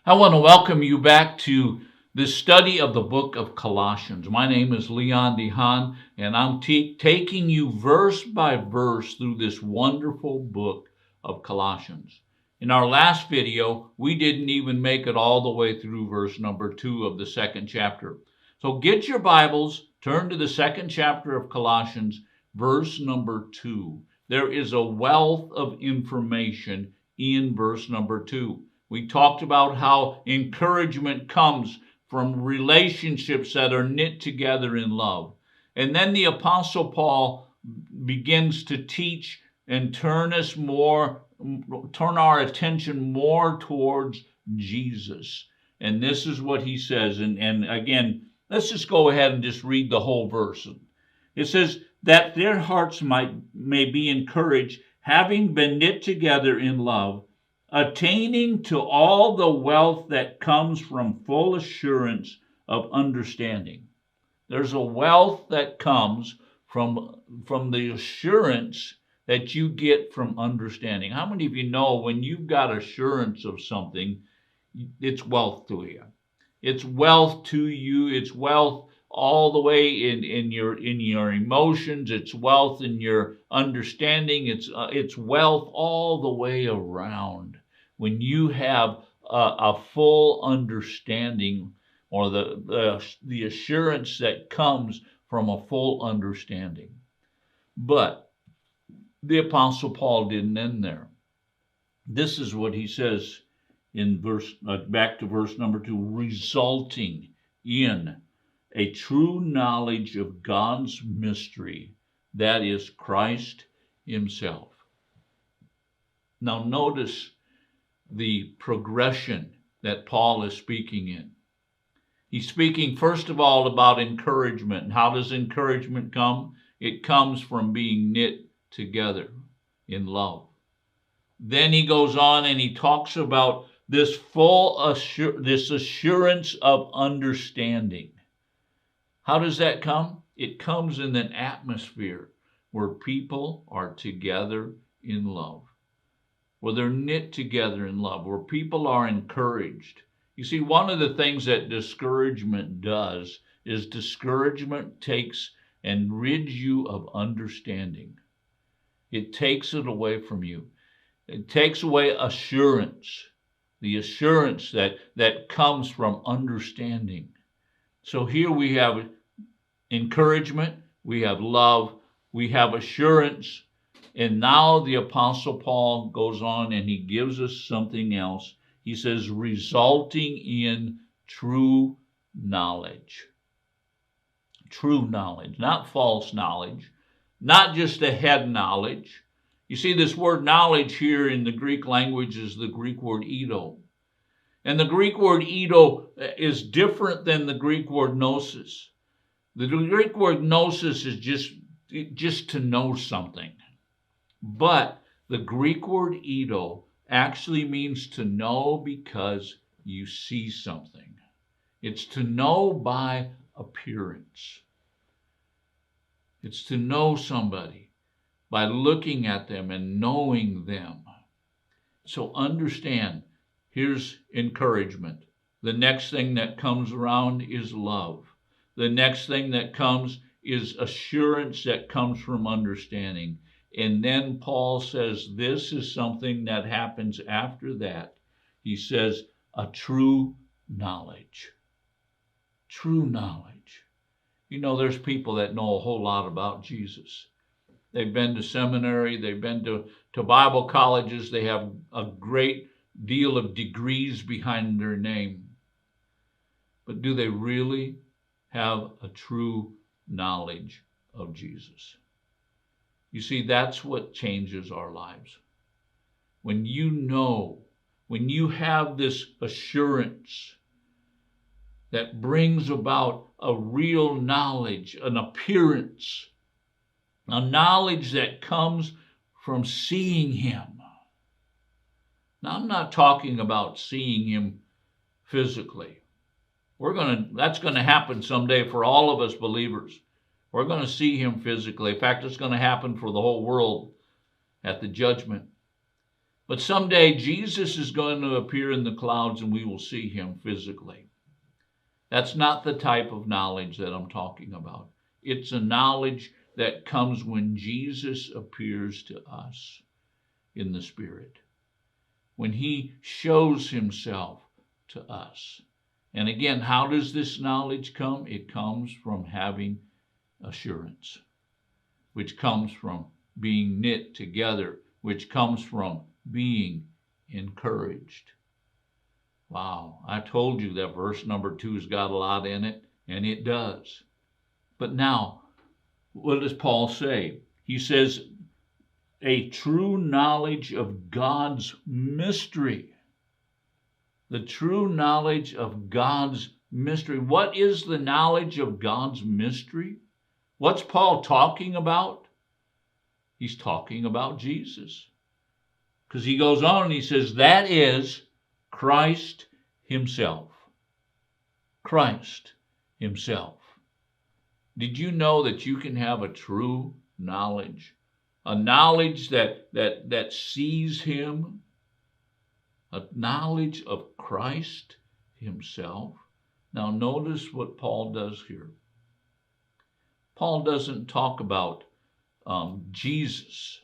I want to welcome you back to this study of the book of Colossians. My name is Leon DeHaan, and I'm taking you verse by verse through this wonderful book of Colossians. In our last video, we didn't even make it all the way through verse number 2 of the second chapter. So get your Bibles, turn to the second chapter of Colossians, verse number 2. There is a wealth of information in verse number 2. We talked about how encouragement comes from relationships that are knit together in love. And then the Apostle Paul begins to teach and turn our attention more towards Jesus. And this is what he says. And again, let's just go ahead and just read the whole verse. It says, that their hearts may be encouraged, having been knit together in love, attaining to all the wealth that comes from full assurance of understanding. There's a wealth that comes from the assurance that you get from understanding. How many of you know when you've got assurance of something, it's wealth to you? It's wealth to you. It's wealth all the way in your emotions. It's wealth in your understanding. It's wealth all the way around. When you have a full understanding, or the assurance that comes from a full understanding. But the Apostle Paul didn't end there. This is what he says in back to verse number 2, resulting in a true knowledge of God's mystery, that is Christ himself. Now notice the progression that Paul is speaking in. He's speaking first of all about encouragement. And how does encouragement come? It comes from being knit together in love. Then he goes on and he talks about this assurance of understanding. How does that come? It comes in an atmosphere where people are together in love, where they're knit together in love, where people are encouraged. You see, one of the things that discouragement does is discouragement takes and rids you of understanding. It takes it away from you. It takes away assurance, the assurance that comes from understanding. So here we have encouragement, we have love, we have assurance, and now the Apostle Paul goes on and he gives us something else. He says, resulting in true knowledge. True knowledge, not false knowledge, not just a head knowledge. You see, this word knowledge here in the Greek language is the Greek word eido. And the Greek word eido is different than the Greek word gnosis. The Greek word gnosis is just to know something. But the Greek word eido actually means to know because you see something. It's to know by appearance. It's to know somebody by looking at them and knowing them. So understand, here's encouragement. The next thing that comes around is love. The next thing that comes is assurance that comes from understanding. And then Paul says this is something that happens after that. He says a true knowledge. True knowledge. You know, there's people that know a whole lot about Jesus. They've been to seminary, they've been to Bible colleges, they have a great deal of degrees behind their name. But do they really have a true knowledge of Jesus? You see, that's what changes our lives. When you know, when you have this assurance that brings about a real knowledge, an appearance, a knowledge that comes from seeing him. Now, I'm not talking about seeing him physically. That's going to happen someday for all of us believers. We're going to see him physically. In fact, it's going to happen for the whole world at the judgment. But someday Jesus is going to appear in the clouds and we will see him physically. That's not the type of knowledge that I'm talking about. It's a knowledge that comes when Jesus appears to us in the Spirit, when he shows himself to us. And again, how does this knowledge come? It comes from having assurance, which comes from being knit together, which comes from being encouraged. Wow, I told you that verse number 2's got a lot in it, and it does. But now, what does Paul say? He says, a true knowledge of God's mystery. The true knowledge of God's mystery. What is the knowledge of God's mystery? What's Paul talking about? He's talking about Jesus. Because he goes on and he says, that is Christ himself. Christ himself. Did you know that you can have a true knowledge? A knowledge that sees him? A knowledge of Christ himself? Now notice what Paul does here. Paul doesn't talk about Jesus.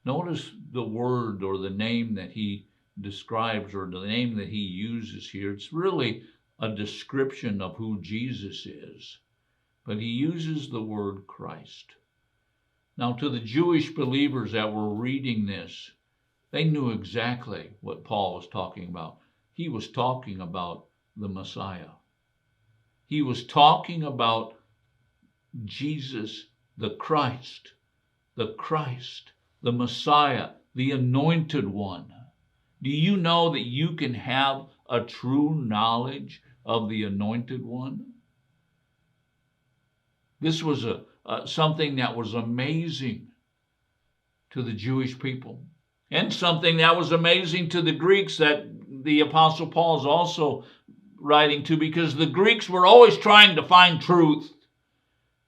Notice the word or the name that he describes or the name that he uses here. It's really a description of who Jesus is. But he uses the word Christ. Now, to the Jewish believers that were reading this, they knew exactly what Paul was talking about. He was talking about the Messiah. He was talking about Jesus, the Christ, the Messiah, the Anointed One. Do you know that you can have a true knowledge of the Anointed One? This was something that was amazing to the Jewish people, and something that was amazing to the Greeks that the Apostle Paul is also writing to, because the Greeks were always trying to find truth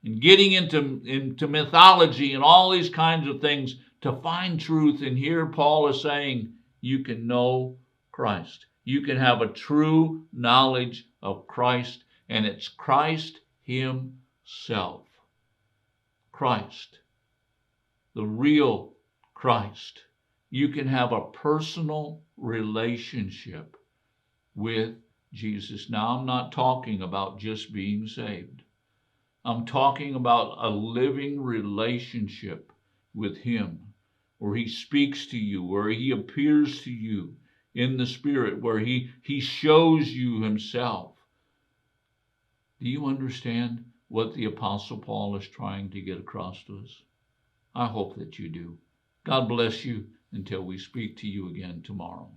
and getting into mythology and all these kinds of things to find truth. And here Paul is saying you can know Christ. You can have a true knowledge of Christ, and it's Christ himself. Christ, the real Christ. You can have a personal relationship with Jesus. Now, I'm not talking about just being saved. I'm talking about a living relationship with him, where he speaks to you, where he appears to you in the Spirit, where he shows you himself. Do you understand what the Apostle Paul is trying to get across to us? I hope that you do. God bless you until we speak to you again tomorrow.